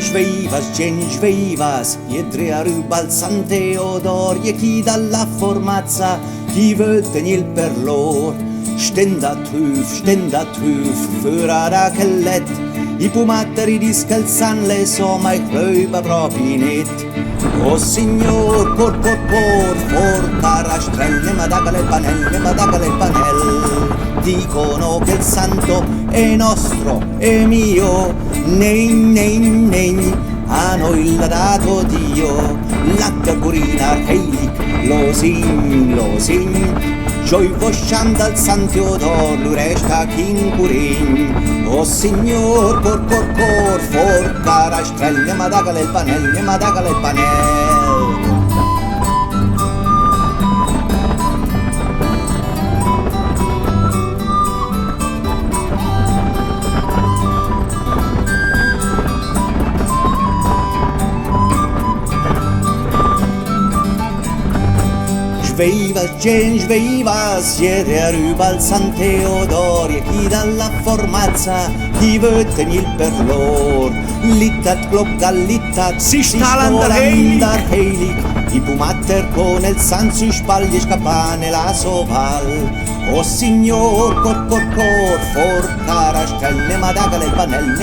sveivas, iedre rubal San Teodor, e chi dalla formazza, chi vuol tenir per lor. Stenda tüf, füra da kellet, i pumatteri di scalzan le so, ma i cluba proprio net. Oh signor, por, cara strelle, madagale il panel, dicono che il santo è nostro, è mio, nei, a noi l'ha dato Dio, la cagurina heilig, losin, Joi voscianda al San Teodor, lui resta chin curin. Oh signor, cor, cara strelle, madagale il panel. Sveivas, ieri rubal San Teodor, e chi dalla formazza, chi vuol tenir per lor. Littat, glocka, si stalandar heilig, i pumatter con il san si spaglie scappane la soval. Oh signor, cor, cara stelle, madagale il panel.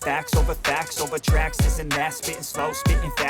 Facts over tracks, isn't that spitting slow, spitting fast?